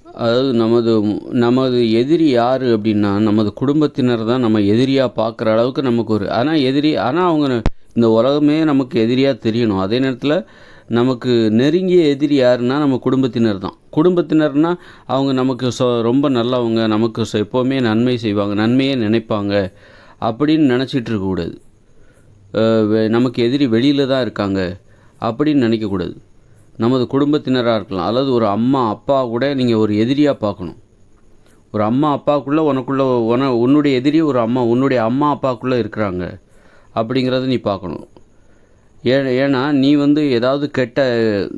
அதாவது நமது எதிரி யார் அப்படின்னா, நமது குடும்பத்தினர் தான் நம்ம எதிரியாக பார்க்குற அளவுக்கு நமக்கு ஆனால் அவங்க இந்த உலகமே நமக்கு எதிரியாக தெரியணும். அதே நேரத்தில் நமக்கு நெருங்கிய எதிரி யாருன்னா நம்ம குடும்பத்தினர் தான். குடும்பத்தினர்னால் அவங்க நமக்கு ரொம்ப நல்லவங்க, நமக்கு எப்போவுமே நன்மை செய்வாங்க, நன்மையே நினைப்பாங்க அப்படின்னு நினச்சிட்டு இருக்கக்கூடாது. நமக்கு எதிரி வெளியில் தான் இருக்காங்க அப்படின்னு நினைக்கக்கூடாது. நமது குடும்பத்தினராக இருக்கலாம், அல்லது ஒரு அம்மா அப்பா கூட நீங்கள் ஒரு எதிரியாக பார்க்கணும். ஒரு அம்மா அப்பாவுக்குள்ளே உன்னுடைய எதிரி ஒரு உன்னுடைய அம்மா அப்பாவுக்குள்ளே இருக்கிறாங்க அப்படிங்கிறத நீ பார்க்கணும். ஏன்னா நீ ஏதாவது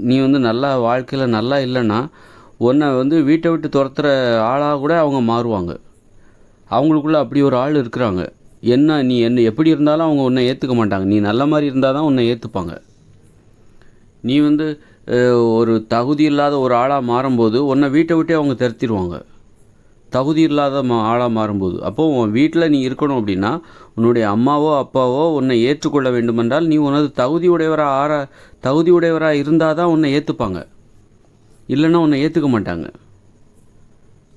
நீ நல்லா வாழ்க்கையில் நல்லா இல்லைன்னா உன்னை வீட்டை விட்டு துரத்துகிற ஆளாக கூட அவங்க மாறுவாங்க. அவங்களுக்குள்ளே அப்படி ஒரு ஆள் இருக்கிறாங்க. நீ எப்படி இருந்தாலும் அவங்க உன்னை ஏற்றுக்க மாட்டாங்க. நீ நல்ல மாதிரி இருந்தால் தான் உன்னை ஏற்றுப்பாங்க. நீ ஒரு தகுதி இல்லாத ஒரு ஆளாக மாறும்போது உன்னை வீட்டை விட்டே அவங்க துரத்திடுவாங்க. தகுதி இல்லாத ஆளாக மாறும்போது அப்போது உன் வீட்டில் நீ இருக்கணும் அப்படின்னா உன்னுடைய அம்மாவோ அப்பாவோ உன்னை ஏற்றுக்கொள்ள வேண்டுமென்றால் நீ உனது தகுதி உடையவராக இருந்தால் தான் உன்னை ஏற்றுப்பாங்க. இல்லைன்னா உன்னை ஏற்றுக்க மாட்டாங்க.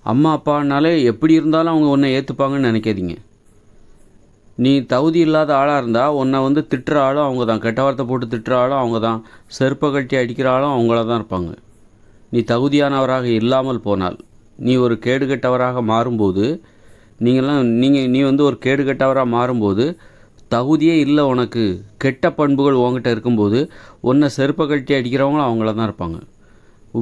அம்மா அப்பானாலே எப்படி இருந்தாலும் அவங்க உன்னை ஏற்றுப்பாங்கன்னு நினைக்காதீங்க. நீ தகுதி இல்லாத ஆளாக இருந்தால் உன்னை திட்டுற ஆளும் அவங்க தான், கெட்ட வார்த்தை போட்டு திட்டுற ஆளும் அவங்க தான், செருப்பை கட்டி அடிக்கிற ஆளும் அவங்கள தான் இருப்பாங்க. நீ தகுதியானவராக இல்லாமல் போனால், நீ ஒரு கேடுகெட்டவராக மாறும்போது நீ ஒரு கேடுகெட்டவராக மாறும்போது தகுதியே இல்லை, உனக்கு கெட்ட பண்புகள் உங்ககிட்ட இருக்கும்போது உன்னை செருப்பை கட்டி அடிக்கிறவங்களும் அவங்கள தான் இருப்பாங்க.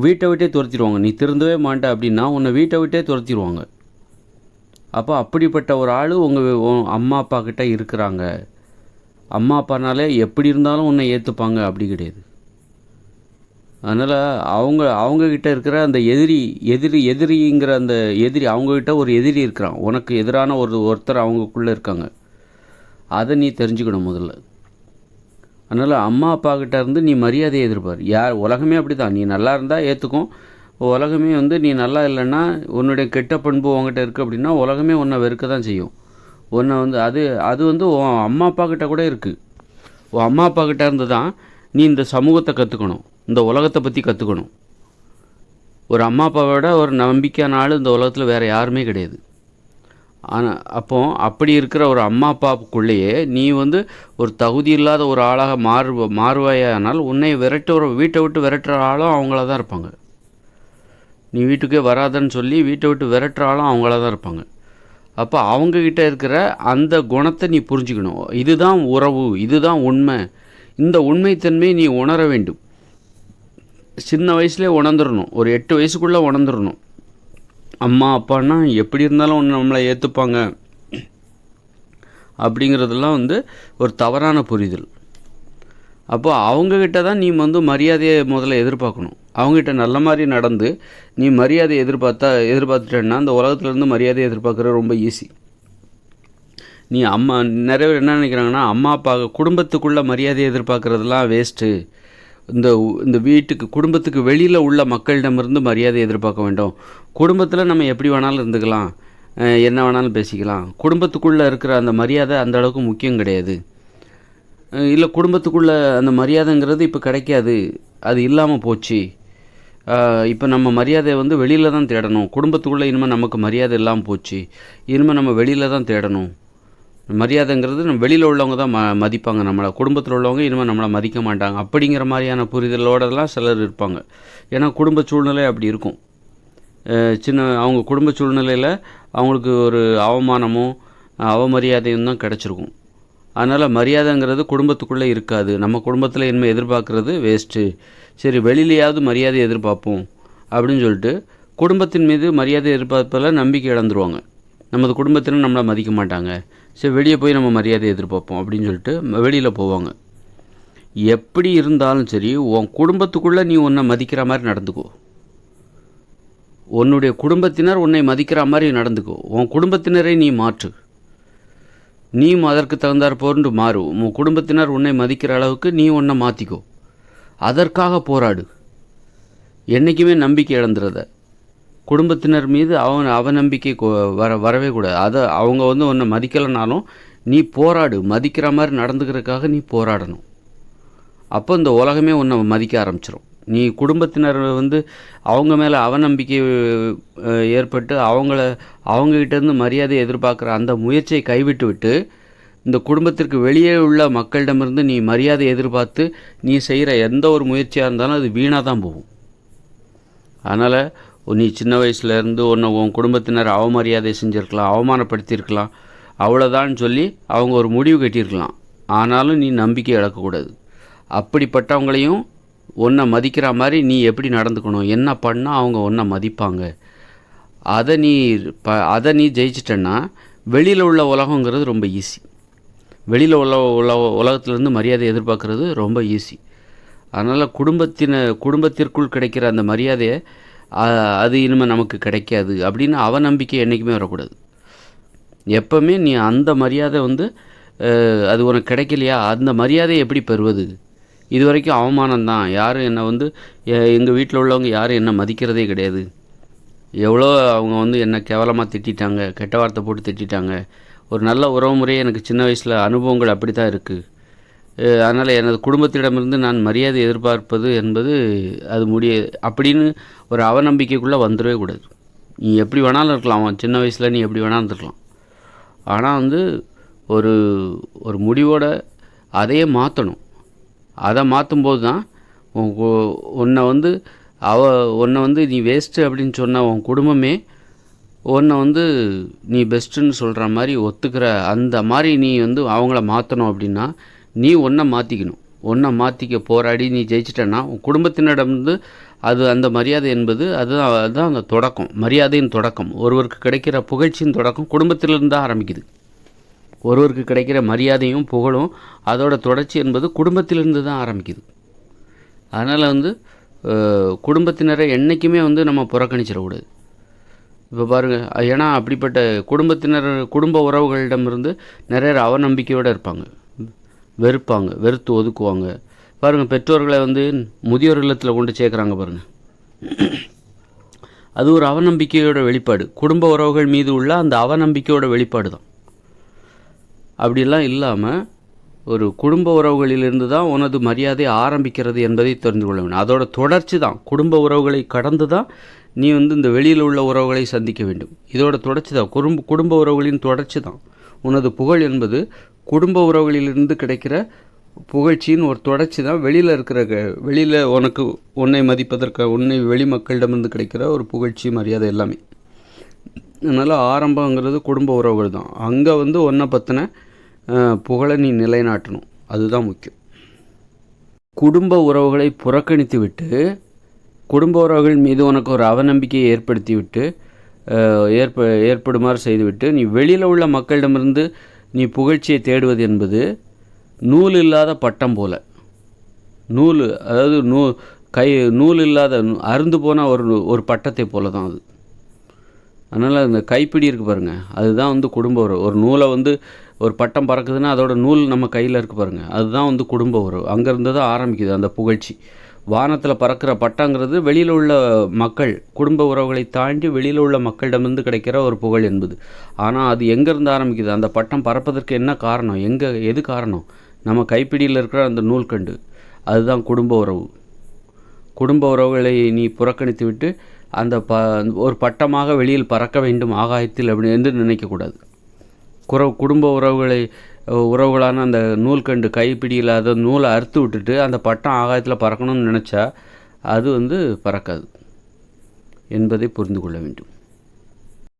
வீட்டை விட்டே துரத்திடுவாங்க. நீ திருந்தவே மாட்டே அப்படின்னா உன்னை வீட்டை விட்டே துரத்திடுவாங்க. அப்போ அப்படிப்பட்ட ஒரு ஆள் உங்கள் அம்மா அப்பா கிட்ட இருக்கிறாங்க. அம்மா அப்பானாலே எப்படி இருந்தாலும் உன்னை ஏற்றுப்பாங்க அப்படி கிடையாது. அதனால் அவங்கக்கிட்ட இருக்கிற அந்த எதிரிங்கிற அந்த எதிரி, அவங்கக்கிட்ட ஒரு எதிரி இருக்கிறான், உனக்கு எதிரான ஒருத்தர் அவங்கக்குள்ளே இருக்காங்க. அதை நீ தெரிஞ்சுக்கணும் முதல்ல. அதனால் அம்மா அப்பா கிட்ட இருந்து நீ மரியாதையை எதிர்பார். உலகமே அப்படி தான். நீ நல்லா இருந்தால் ஏற்றுக்கும். உலகமே நீ நல்லா இல்லைன்னா உன்னுடைய கெட்ட பண்பு உங்ககிட்ட இருக்குது அப்படின்னா உலகமே உன்னை வெறுக்க தான் செய்யும். உன்னை அது உன் அம்மா அப்பா கிட்ட கூட இருக்குது. உன் அம்மா அப்பா கிட்ட இருந்து தான் நீ இந்த சமூகத்தை கற்றுக்கணும், இந்த உலகத்தை பற்றி கற்றுக்கணும். ஒரு அம்மா அப்பாவோட ஒரு நம்பிக்கையான ஆள் இந்த உலகத்தில் வேறு யாருமே கிடையாது. ஆனால் அப்படி இருக்கிற ஒரு அம்மா அப்பாவுக்குள்ளேயே நீ ஒரு தகுதி இல்லாத ஒரு ஆளாக மாறுவாயானால் உன்னை வீட்டை விட்டு விரட்டுற ஆளும் அவங்கள தான் இருப்பாங்க. நீ வீட்டுக்கே வராதன்னு சொல்லி வீட்டை விட்டு விரட்டுற ஆளும் அவங்கள தான் இருப்பாங்க. அப்போ அவங்கக்கிட்ட இருக்கிற அந்த குணத்தை நீ புரிஞ்சுக்கணும். இதுதான் உறவு, இதுதான் உண்மை. இந்த உண்மைத்தன்மையை நீ உணர வேண்டும். சின்ன வயசுலேயே உணர்ந்துடணும். ஒரு 8 வயசுக்குள்ளே உணர்ந்துடணும். அம்மா அப்பான்னா எப்படி இருந்தாலும் நம்மளை ஏற்றுப்பாங்க அப்படிங்கிறதெல்லாம் ஒரு தவறான புரிதல். அப்போது அவங்கக்கிட்ட தான் நீ மரியாதையை முதல்ல எதிர்பார்க்கணும். அவங்ககிட்ட நல்ல மாதிரி நடந்து நீ மரியாதையை எதிர்பார்த்துட்டேன்னா அந்த உலகத்துலேருந்து மரியாதையை எதிர்பார்க்குறது ரொம்ப ஈஸி. நிறைய பேர் என்ன நினைக்கிறாங்கன்னா, அம்மா அப்பா குடும்பத்துக்குள்ளே மரியாதையை எதிர்பார்க்குறதுலாம் வேஸ்ட்டு. இந்த குடும்பத்துக்கு வெளியில் உள்ள மக்களிடமிருந்து மரியாதை எதிர்பார்க்க வேண்டும். குடும்பத்தில் நம்ம எப்படி வேணாலும் இருந்துக்கலாம், என்ன வேணாலும் பேசிக்கலாம். குடும்பத்துக்குள்ளே இருக்கிற அந்த மரியாதை அந்த அளவுக்கு முக்கியம் கிடையாது. இல்லை, குடும்பத்துக்குள்ளே அந்த மரியாதைங்கிறது இப்போ கிடைக்காது, அது இல்லாமல் போச்சு. இப்போ நம்ம மரியாதையை வெளியில் தான் தேடணும். குடும்பத்துக்குள்ளே இனிமேல் நமக்கு மரியாதை இல்லாமல் போச்சு, இனிமேல் நம்ம வெளியில் தான் தேடணும். மரியாதைங்கிறது நம்ம வெளியில் உள்ளவங்க தான் மதிப்பாங்க நம்மளை, குடும்பத்தில் உள்ளவங்க இனிமேல் நம்மளை மதிக்க மாட்டாங்க அப்படிங்கிற மாதிரியான புரிதலோடலாம் சிலர் இருப்பாங்க. ஏன்னா குடும்ப சூழ்நிலை அப்படி இருக்கும். அவங்க குடும்ப சூழ்நிலையில் அவங்களுக்கு ஒரு அவமானமும் அவமரியாதையும் தான் கிடச்சிருக்கும். அதனால் மரியாதைங்கிறது குடும்பத்துக்குள்ளே இருக்காது. நம்ம குடும்பத்தில் இனிமேல் எதிர்பார்க்குறது வேஸ்ட்டு, சரி வெளியிலையாவது மரியாதை எதிர்பார்ப்போம் அப்படின்னு சொல்லிட்டு குடும்பத்தின் மீது மரியாதை எதிர்பார்ப்பதில் நம்பிக்கை இழந்துருவாங்க. நமது குடும்பத்தினர் நம்மளை மதிக்க மாட்டாங்க, சரி வெளியே போய் நம்ம மரியாதை எதிர்பார்ப்போம் அப்படின்னு சொல்லிட்டு வெளியில் போவாங்க. எப்படி இருந்தாலும் சரி, உன் குடும்பத்துக்குள்ளே நீ உன்னை மதிக்கிற மாதிரி நடந்துக்கோ. உன்னுடைய குடும்பத்தினர் உன்னை மதிக்கிற மாதிரி நடந்துக்கோ. உன் குடும்பத்தினரை நீ மாற்று. நீ அதற்கு தகுந்தாற் போன்று மாறு. உன் குடும்பத்தினர் உன்னை மதிக்கிற அளவுக்கு நீ உன்னை மாற்றிக்கோ. அதற்காக போராடு. என்றைக்குமே நம்பிக்கை இழந்துறத. குடும்பத்தினர் மீது அவநம்பிக்கை வரவே கூடாது. அவங்க உன்னை மதிக்கலைனாலும் நீ போராடு. மதிக்கிற மாதிரி நடந்துக்கிறதுக்காக நீ போராடணும். அப்போ இந்த உலகமே உன்னை மதிக்க ஆரம்பிச்சிடும். நீ குடும்பத்தினர் வந்து அவங்க மேலே அவநம்பிக்கை ஏற்பட்டு அவங்ககிட்டேருந்து மரியாதை எதிர்பார்க்குற அந்த முயற்சியை கைவிட்டு விட்டு இந்த குடும்பத்திற்கு வெளியே உள்ள மக்களிடமிருந்து நீ மரியாதை எதிர்பார்த்து நீ செய்கிற எந்த ஒரு முயற்சியாக இருந்தாலும் அது வீணாக தான் போகும். அதனால் நீ சின்ன வயசுலேருந்து உன் குடும்பத்தினர் அவமரியாதை செஞ்சுருக்கலாம், அவமானப்படுத்தியிருக்கலாம், அவ்வளோதான்னு சொல்லி அவங்க ஒரு முடிவு கட்டியிருக்கலாம். ஆனாலும் நீ நம்பிக்கை இழக்கக்கூடாது. அப்படிப்பட்டவங்களையும் உன்னை மதிக்கிற மாதிரி நீ எப்படி நடந்துக்கணும், என்ன பண்ணால் அவங்க உன்னை மதிப்பாங்க, அதை நீ ஜெயிச்சிட்டன்னா வெளியில் உள்ள உலகங்கிறது ரொம்ப ஈஸி. வெளியில் உலகத்துலேருந்து மரியாதை எதிர்பார்க்குறது ரொம்ப ஈஸி. அதனால் குடும்பத்திற்குள் கிடைக்கிற அந்த மரியாதையை அது இனிமேல் நமக்கு கிடைக்காது அப்படின்னு அவநம்பிக்கை என்றைக்குமே வரக்கூடாது. எப்போவுமே நீ அந்த மரியாதை வந்து அது உனக்கு கிடைக்கலையா, அந்த மரியாதையை எப்படி பெறுவது? இது வரைக்கும் அவமானம்தான். யாரும் என்னை வந்து எங்கள் வீட்டில் உள்ளவங்க யாரும் என்னை மதிக்கிறதே கிடையாது. எவ்வளோ அவங்க வந்து என்னை கேவலமாக திட்டாங்க, கெட்ட வார்த்தை போட்டு திட்டாங்க. ஒரு நல்ல உறவு முறையே எனக்கு சின்ன வயசில் அனுபவங்கள் அப்படி தான் இருக்குது. அதனால் எனது குடும்பத்திடமிருந்து நான் மரியாதை எதிர்பார்ப்பது என்பது அது அப்படின்னு ஒரு அவநம்பிக்கைக்குள்ளே வந்துடவே கூடாது. நீ எப்படி வேணாலும் இருக்கலாம், அவன் சின்ன வயசில் நீ எப்படி வேணாலும் இருக்கலாம். ஆனால் வந்து ஒரு முடிவோட அதையே மாற்றணும். அதை மாற்றும்போது தான் உன்னை வந்து நீ வேஸ்ட்டு அப்படின்னு சொன்ன உன் குடும்பமே உன்னை வந்து நீ பெஸ்ட்டுன்னு சொல்கிற மாதிரி ஒத்துக்கிற அந்த மாதிரி நீ வந்து அவங்கள மாற்றணும். அப்படின்னா நீ ஒன்றை மாற்றிக்கணும். ஒன்றை மாற்றிக்க போராடி நீ ஜெயிச்சிட்டன்னா உன் குடும்பத்தினரிடமிருந்து அந்த மரியாதை என்பது அதுதான் அந்த தொடக்கம், மரியாதையின் தொடக்கம். ஒருவருக்கு கிடைக்கிற புகழ்ச்சியின் தொடக்கம் குடும்பத்திலிருந்து தான் ஆரம்பிக்குது. ஒருவருக்கு கிடைக்கிற மரியாதையும் புகழும் அதோட தொடர்ச்சி என்பது குடும்பத்திலிருந்து தான் ஆரம்பிக்குது. அதனால் வந்து குடும்பத்தினரை என்றைக்குமே வந்து நம்ம புறக்கணிச்சிடக்கூடாது. இப்போ பாருங்கள், ஏன்னா அப்படிப்பட்ட குடும்ப உறவுகளிடமிருந்து நிறைய அவநம்பிக்கையோடு இருப்பாங்க, வெறுத்து ஒதுக்குவாங்க. பாருங்கள், பெற்றோர்களை வந்து முதியோர் இல்லத்தில் கொண்டு சேர்க்குறாங்க பாருங்கள். அது ஒரு அவநம்பிக்கையோட வெளிப்பாடு, குடும்ப உறவுகள் மீது உள்ள அந்த அவநம்பிக்கையோட வெளிப்பாடு தான். அப்படிலாம் இல்லாமல் ஒரு குடும்ப உறவுகளிலிருந்து தான் உனது மரியாதை ஆரம்பிக்கிறது என்பதை தெரிந்து கொள்ள வேண்டும். அதோட தொடர்ச்சி தான், குடும்ப உறவுகளை கடந்து தான் நீ வந்து இந்த வெளியில் உள்ள உறவுகளை சந்திக்க வேண்டும். இதோட தொடர்ச்சி தான், குடும்ப உறவுகளின் தொடர்ச்சி தான். உனது புகழ் என்பது குடும்ப உறவுகளிலிருந்து கிடைக்கிற புகழ்ச்சியின் ஒரு தொடர்ச்சி தான். வெளியில் உன்னை மதிப்பதற்கு வெளி மக்களிடமிருந்து கிடைக்கிற ஒரு புகழ்ச்சி, மரியாதை எல்லாமே. அதனால் ஆரம்பங்கிறது குடும்ப உறவுகள் தான். அங்கே வந்து உன்னை பற்றின புகழை நீ நிலைநாட்டணும், அதுதான் முக்கியம். குடும்ப உறவுகளை புறக்கணித்து விட்டு குடும்ப உறவுகள் மீது உனக்கு ஒரு அவநம்பிக்கையை ஏற்படுமாறு செய்துவிட்டு நீ வெளியில் உள்ள மக்களிடமிருந்து நீ புகழ்ச்சியை தேடுவது என்பது நூல் இல்லாத பட்டம் போல. நூல் இல்லாத அருந்து போன ஒரு பட்டத்தை போல தான் அது. அதனால் அந்த கைப்பிடி இருக்குது பாருங்கள், அதுதான் வந்து குடும்ப உறவு. ஒரு நூலை வந்து ஒரு பட்டம் பறக்குதுன்னா அதோட நூல் நம்ம கையில் இருக்குது பாருங்கள், அதுதான் வந்து குடும்ப உறவு. அங்கேருந்து தான் ஆரம்பிக்குது அந்த புகழ்ச்சி. வானத்தில் பறக்கிற பட்டங்கிறது வெளியில் உள்ள மக்கள், குடும்ப உறவுகளை தாண்டி வெளியில் உள்ள மக்களிடமிருந்து கிடைக்கிற ஒரு புகழ் என்பது. ஆனால் அது எங்கேருந்து ஆரம்பிக்குது, அந்த பட்டம் பறப்பதற்கு என்ன காரணம், எது காரணம்? நம்ம கைப்பிடியில் இருக்கிற அந்த நூல்கண்டு, அதுதான் குடும்ப உறவு. குடும்ப உறவுகளை நீ புறக்கணித்து விட்டு அந்த ஒரு பட்டமாக வெளியில் பறக்க வேண்டும் ஆகாயத்தில் அப்படி என்று நினைக்கக்கூடாது. குடும்ப உறவுகளான அந்த நூல்கண்டு கைப்பிடியில் அதை நூலை அறுத்து விட்டுட்டு அந்த பட்டம் ஆகாயத்தில் பறக்கணும்னு நினச்சா அது வந்து பறக்காது என்பதை புரிந்து கொள்ள வேண்டும்.